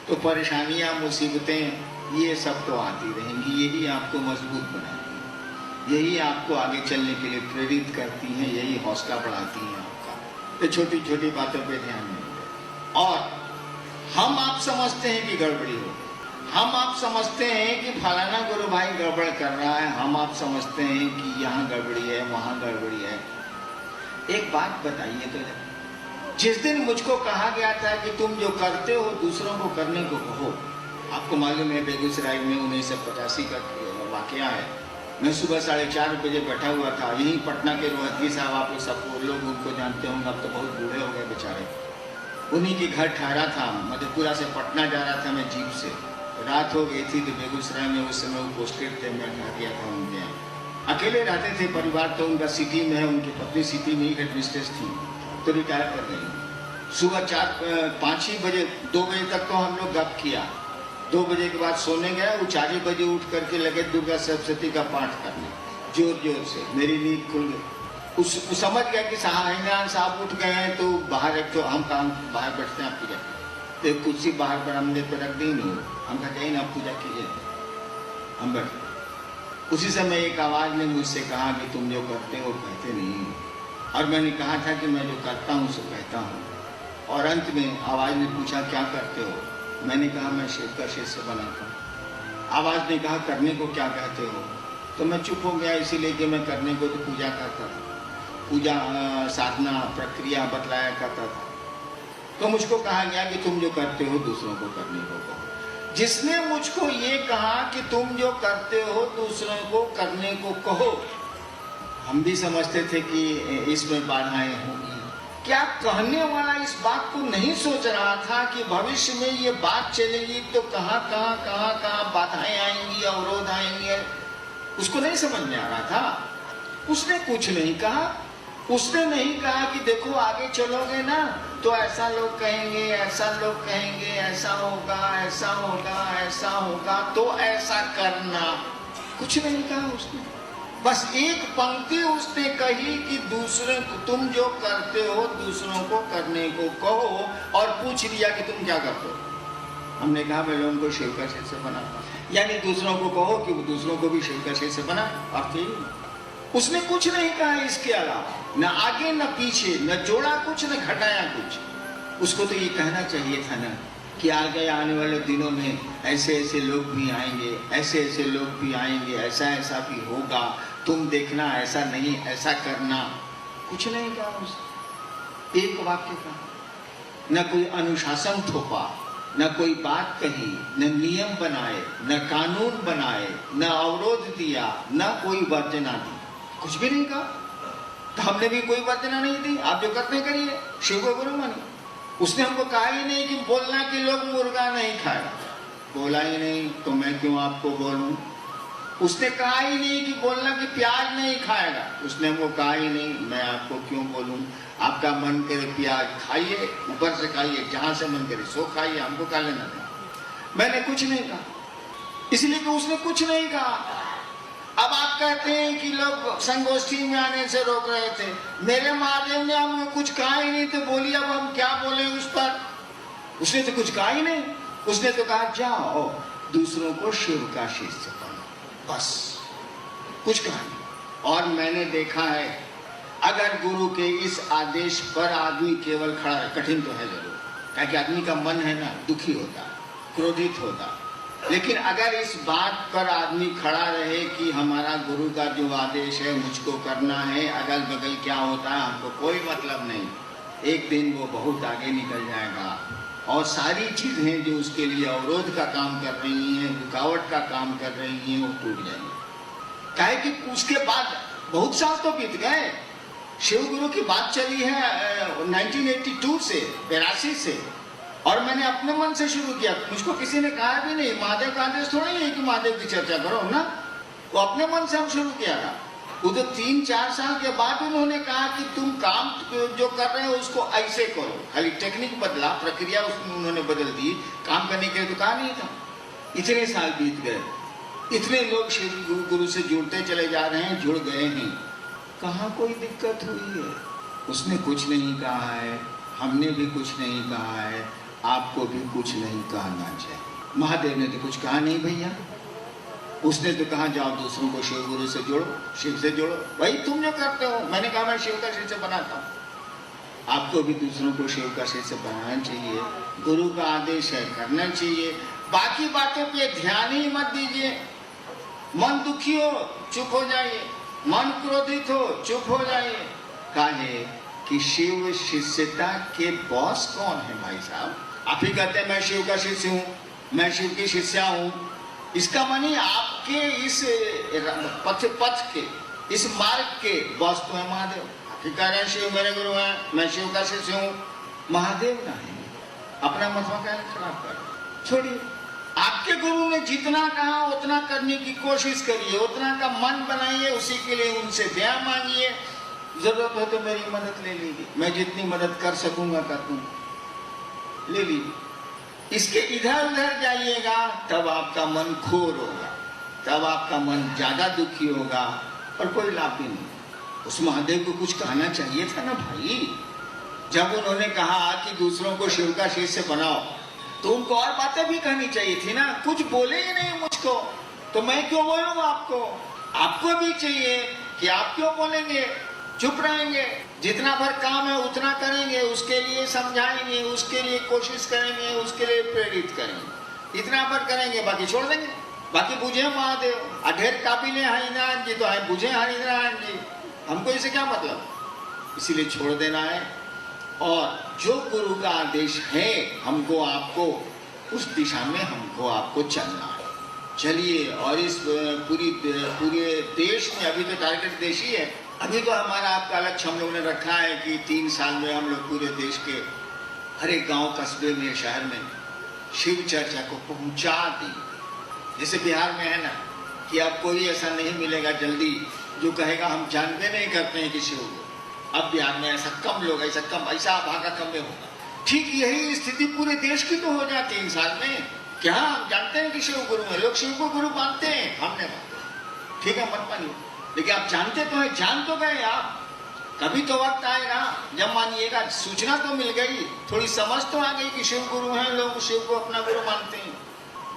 तो परेशानियां, मुसीबतें ये सब तो आती रहेंगी। यही आपको मजबूत बनाती हैं, यही आपको आगे चलने के लिए प्रेरित करती हैं, यही हौसला बढ़ाती हैं आपका। तो छोटी छोटी बातों पे ध्यान नहीं दें। और हम आप समझते हैं कि गड़बड़ी हो, हम आप समझते हैं कि फलाना गुरु भाई गड़बड़ कर रहा है, हम आप समझते हैं कि यहाँ गड़बड़ी है, वहाँ गड़बड़ी है। एक बात बताइए तो, जिस दिन मुझको कहा गया था कि तुम जो करते हो दूसरों को करने को कहो, आपको मालूम है बेगूसराय में 1985 का वाकया है। मैं सुबह 4:30 बजे बैठा हुआ था, यहीं पटना के रोहतगी साहब, आप लोग सब लोग उनको जानते होंगे, अब तो बहुत बूढ़े हो गए बेचारे। उन्हीं के घर ठहरा था, मधेपुरा से पटना जा रहा था मैं जीप से। रात हो गई थी तो बेगूसराय में उस समय वो पोस्टेड थे, मैं कहा गया था उनके यहाँ। अकेले रहते थे, परिवार तो उनका सिटी में है, उनकी पत्नी सिटी में ही हेड मिस्ट्रेस थी, तो रिटायर कर गई। सुबह 5 बजे 2 बजे तक तो हम लोग गप किया। 2 बजे के बाद सोने गए, वो 4 बजे उठ करके लगे दुर्गा सप्तशती का पाठ करने जोर जोर से। मेरी नींद खुल गई। उस समझ गया कि इमरान साहब उठ गए हैं, तो बाहर एक तो हम काम बाहर बैठते हैं, आप पूजा तो एक कुर्सी बाहर बरामदे पर रख दी नहीं, हम कहें ना पूजा कीजिए, हम बैठे। उसी समय एक आवाज़ ने मुझसे कहा कि तुम जो करते हो कहते नहीं। और मैंने कहा था कि मैं जो करता हूँ सो कहता हूँ। और अंत में आवाज़ ने पूछा क्या करते हो, मैंने कहा मैं शिव का शिष्य बनाता हूँ। आवाज़ ने कहा करने को क्या कहते हो, तो मैं चुप हो गया, इसीलिए कि मैं करने को तो पूजा करता था, पूजा साधना प्रक्रिया बतलाया करता था। तो मुझको कहा गया कि तुम जो करते हो दूसरों को करने को कहो। जिसने मुझको ये कहा कि तुम जो करते हो दूसरों को करने को कहो, हम भी समझते थे कि इसमें बाधाएं होंगी। क्या कहने वाला इस बात को नहीं सोच रहा था कि भविष्य में ये बात चलेगी तो कहाँ बाधाएं आएंगी, अवरोध आएंगे, उसको नहीं समझ में आ रहा था। उसने कुछ नहीं कहा। उसने नहीं कहा कि देखो आगे चलोगे ना तो ऐसा लोग कहेंगे, ऐसा लोग कहेंगे, ऐसा होगा, ऐसा होगा, ऐसा होगा, तो ऐसा करना। कुछ नहीं कहा उसने। बस एक पंक्ति उसने कही कि दूसरे तुम जो करते हो दूसरों को करने को कहो, और पूछ लिया कि तुम क्या करते हो। हमने कहा मैं लोगों को शिव का शिष्य बनाता, यानी दूसरों को कहो कि दूसरों को भी शिव का शिष्य बना। और फिर उसने कुछ नहीं कहा इसके अलावा, न आगे न पीछे, न जोड़ा कुछ न घटाया कुछ। उसको तो ये कहना चाहिए था ना कि आगे आने वाले दिनों में ऐसे ऐसे लोग भी आएंगे, ऐसे ऐसे लोग भी आएंगे, ऐसा ऐसा भी होगा, तुम देखना, ऐसा नहीं ऐसा करना। कुछ नहीं कहा उसने, एक वाक्य कहा। न कोई अनुशासन थोपा, न कोई बात कही, न नियम बनाए, न कानून बनाए, न अवरोध दिया, न कोई वर्जना दी, कुछ भी नहीं कहा। तो हमने भी कोई वर्जना नहीं दी, आप जो करते करिए, शिव को गुरु मानिए। उसने हमको कहा ही नहीं कि बोलना कि लोग मुर्गा नहीं खाएगा, बोला ही नहीं तो मैं क्यों आपको बोलूं। उसने कहा ही नहीं कि बोलना कि प्याज नहीं खाएगा, उसने हमको कहा ही नहीं, मैं आपको क्यों बोलूं। आपका मन करे प्याज खाइए, ऊपर से खाइए, जहां से मन करे सो खाइए, हमको क्या लेना था। मैंने कुछ नहीं कहा, इसलिए कि उसने कुछ नहीं कहा। अब आप कहते हैं कि लोग संगोष्ठी में आने से रोक रहे थे, मेरे महादेव ने हमें कुछ कहा ही नहीं, तो बोलिए अब हम क्या बोले उस पर। उसने तो कुछ कहा ही नहीं, उसने तो कहा जाओ दूसरों को शिव का शिष्य बनो, बस कुछ कहा नहीं। और मैंने देखा है अगर गुरु के इस आदेश पर आदमी केवल खड़ा है, कठिन तो है जरूर, क्योंकि आदमी का मन है ना दुखी होता, क्रोधित होता, लेकिन अगर इस बात पर आदमी खड़ा रहे कि हमारा गुरु का जो आदेश है मुझको करना है, अगल बगल क्या होता है हमको कोई मतलब नहीं, एक दिन वो बहुत आगे निकल जाएगा और सारी चीजें जो उसके लिए अवरोध का काम कर रही हैं, रुकावट का काम कर रही हैं, वो टूट जाएंगी। काहे कि उसके बाद बहुत साल तो बीत गए। शिव गुरु की बात चली है 1982 से, 82 से, और मैंने अपने मन से शुरू किया, मुझको किसी ने कहा भी नहीं। महादेव का आदेश थोड़ा ही है कि महादेव की चर्चा करो ना, वो अपने मन से हम शुरू किया था। वो तो 3-4 साल के बाद उन्होंने कहा कि तुम काम जो कर रहे हो उसको ऐसे करो, खाली टेक्निक बदला, प्रक्रिया उसमें उन्होंने बदल दी, काम करने के लिए तो कहा नहीं था। इतने साल बीत गए, इतने लोग शिव गुरु से जुड़ते चले जा रहे हैं, जुड़ गए हैं, कहाँ कोई दिक्कत हुई है। उसने कुछ नहीं कहा है, हमने भी कुछ नहीं कहा है, आपको भी कुछ नहीं कहना चाहिए। महादेव ने तो कुछ कहा नहीं भैया, उसने तो कहा जाओ दूसरों को शिव गुरु से जोड़ो, शिव से जोड़ो। भाई तुम जो करते हो, मैंने कहा मैं शिव का शिष्य बनाता हूँ। आपको भी दूसरों को शिव का शिष्य बनाना चाहिए, गुरु का आदेश है करना चाहिए। बाकी बातों पे ध्यान ही मत दीजिए। मन दुखी हो चुप हो जाइए, मन क्रोधित हो चुप हो जाइए। काहे कि शिव शिष्यता के बॉस कौन है भाई साहब? आप ही कहते हैं मैं शिव का शिष्य हूँ, मैं शिव की शिष्या हूँ। इसका मानी आपके इस पथ के इस मार्ग के बॉस तो है महादेव। आप ही कह रहे हैं शिव मेरे गुरु हैं, मैं शिव का शिष्य हूँ। महादेव ना है, अपना मतवा क्या खराब कर छोड़िए। आपके गुरु ने जितना कहा उतना करने की कोशिश करिए, उतना का मन बनाइए, उसी के लिए उनसे दया मांगिए। जरूरत हो तो मेरी मदद ले लीजिए, मैं जितनी मदद कर सकूंगा कर दूंगा, ले लीजिए। इसके इधर उधर जाइएगा तब आपका मन खोर होगा, तब आपका मन ज्यादा दुखी होगा और कोई लाभ भी नहीं। उस महादेव को कुछ कहना चाहिए था ना भाई। जब उन्होंने कहा कि दूसरों को शिव का शिष्य बनाओ तो उनको और बातें भी कहनी चाहिए थी ना। कुछ बोले ही नहीं मुझको तो मैं क्यों बोलूंगा आपको? आपको भी चाहिए कि आप क्यों बोलेंगे, चुप रहेंगे। जितना भर काम है उतना करेंगे, उसके लिए समझाएंगे, उसके लिए कोशिश करेंगे, उसके लिए प्रेरित करेंगे। इतना भर करेंगे, बाकी छोड़ देंगे। बाकी बुझे महादेव अढेर काबिले हरिनारायण जी तो है, बुझे हरिनारायण जी, हमको इसे क्या मतलब? इसीलिए छोड़ देना है। और जो गुरु का आदेश है हमको आपको उस दिशा में हमको आपको चलना है। चलिए। और इस पूरे देश में अभी तो टारगेट देश ही है। अभी तो हमारा आपका लक्ष्य हम लोगों ने रखा है कि 3 साल में हम लोग पूरे देश के हर एक गांव कस्बे में शहर में शिव चर्चा को पहुंचा देंगे। जैसे बिहार में है ना कि अब कोई ऐसा नहीं मिलेगा जल्दी जो कहेगा हम जानते नहीं करते हैं कि शिव। अब बिहार में ऐसा कम लोग, ऐसा भागा कम में होगा। ठीक यही स्थिति पूरे देश की तो हो जाती 3 साल में। क्या हम जानते हैं कि शिव गुरु है? लोग शिव को गुरु मानते हैं, हमने मानते। ठीक है, मत मानिए, लेकिन आप जानते तो हैं, जान तो गए आप। कभी तो वक्त आएगा जब मानिएगा, सूचना तो मिल गई, थोड़ी समझ तो आ गई कि शिव गुरु हैं, लोग शिव को अपना गुरु मानते हैं।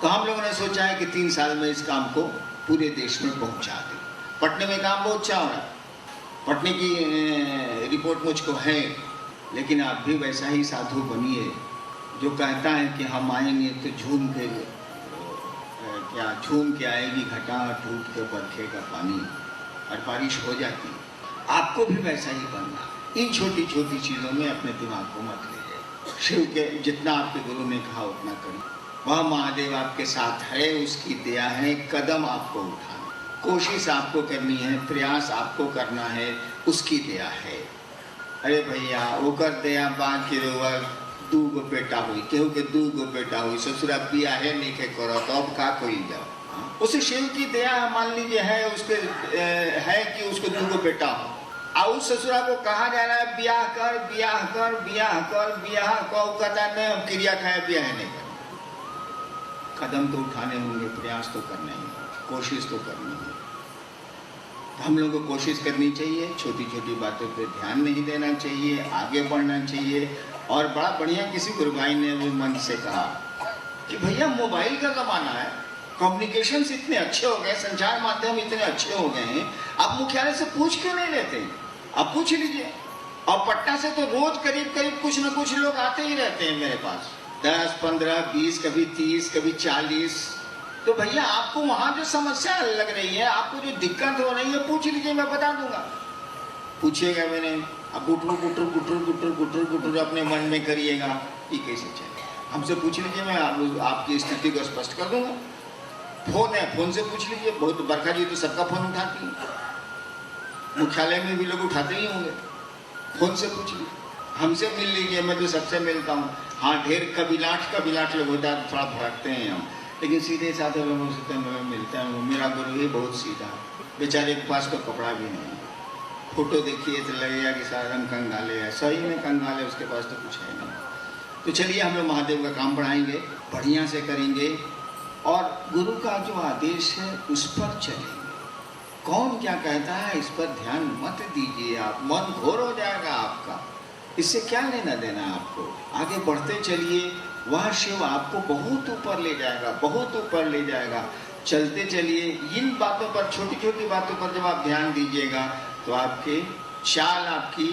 तो हम लोगों ने सोचा है कि 3 साल में इस काम को पूरे देश में पहुंचा दें। पटने में काम बहुत अच्छा हो रहा है, पटने की रिपोर्ट मुझको है, लेकिन आप भी वैसा ही साधु बनिए जो कहता है कि हम आएंगे तो झूम के आएगी घटा, टूट के बरखेगा पानी, और बारिश हो जाती। आपको भी वैसा ही बनना। इन छोटी छोटी चीज़ों में अपने दिमाग को मत लीजिए। शिव के जितना आपके गुरु ने कहा उतना करिए। वह महादेव आपके साथ है, उसकी दया है। कदम आपको उठाना, कोशिश आपको करनी है, प्रयास आपको करना है, उसकी दया है। अरे भैया ओकर दया बात के रोवर 2 गो बेटा हुई, केहू के 2 गो बेटा हुई, ससुरा बिया है नहीं के करो तो अब का कोई जाओ। उसे शिव की दया मान लीजिए है, उसके है कि उसको 2 गो बेटा हो, और उस ससुरा को कहा जा रहा है ब्याह कर ब्याह कर ब्याह कर ब्याह कर, कहता नहीं हम क्रिया खाए ब्याह नहीं कर। कदम तो उठाने होंगे, प्रयास तो करने होंगे, कोशिश तो करनी है। तो हम लोगों को कोशिश करनी चाहिए, छोटी छोटी बातों पे ध्यान नहीं देना चाहिए, आगे बढ़ना चाहिए। और बड़ा बढ़िया किसी गुरु भाई ने भी मन से कहा कि भैया मोबाइल का ज़माना है, कम्युनिकेशन इतने अच्छे हो गए, संचार माध्यम इतने अच्छे हो गए हैं, आप मुख्यालय से पूछ क्यों नहीं लेते? आप पूछ लीजिए। और पटना से तो रोज करीब करीब कुछ न कुछ लोग आते ही रहते हैं मेरे पास, 10, 15, 20, कभी 30, कभी 40। तो भैया आपको वहाँ जो समस्या लग रही है, आपको जो दिक्कत हो रही है, पूछ लीजिए, मैं बता दूंगा। पूछिएगा मैंने, अब गुटरू गुटरू गुटरू गुटरू गुटरू गुटरू अपने मन में करिएगा, ये कैसे चले? हमसे पूछ लीजिए, मैं आपकी स्थिति को स्पष्ट कर दूंगा। फोन है, फोन से पूछ लीजिए। बहुत बरखा जी तो सबका फोन उठाती है, मुख्यालय में भी लोग उठाते ही होंगे। फोन से पूछ लीजिए, हमसे मिल लीजिए, मैं तो सबसे मिलता हूँ। हाँ, ढेर कबिलाट लोग होता है, थोड़ा भड़कते हैं हम, लेकिन सीधे साधे लोगों से तो मैं मिलता हूँ। मेरा गुरु ही बहुत सीधा, बेचारे के पास तो कपड़ा भी नहीं, फोटो देखिए तो लगेगा कि सारा रंग कंगाले है, सही में कंगाले, उसके पास तो कुछ है नहीं। तो चलिए हम लोग महादेव का काम बढ़ाएंगे, बढ़िया से करेंगे, और गुरु का जो आदेश है उस पर चलेंगे। कौन क्या कहता है इस पर ध्यान मत दीजिए, आप मन घोर हो जाएगा आपका। इससे क्या लेना देना आपको? आगे बढ़ते चलिए, वह शिव आपको बहुत ऊपर ले जाएगा, बहुत ऊपर ले जाएगा। चलते चलिए, इन बातों पर, छोटी छोटी बातों पर जब आप ध्यान दीजिएगा तो आपके चाल आपकी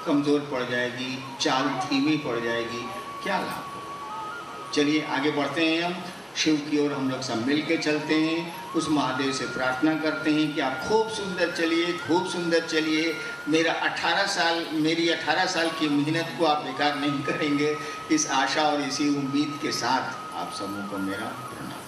कमजोर पड़ जाएगी, चाल धीमी पड़ जाएगी, क्या लाभ हो। चलिए आगे बढ़ते हैं, हम शिव की ओर हम लोग सब मिल के चलते हैं। उस महादेव से प्रार्थना करते हैं कि आप खूब सुंदर चलिए, खूब सुंदर चलिए। मेरी 18 साल की मेहनत को आप बेकार नहीं करेंगे। इस आशा और इसी उम्मीद के साथ आप सबों को मेरा प्रणाम।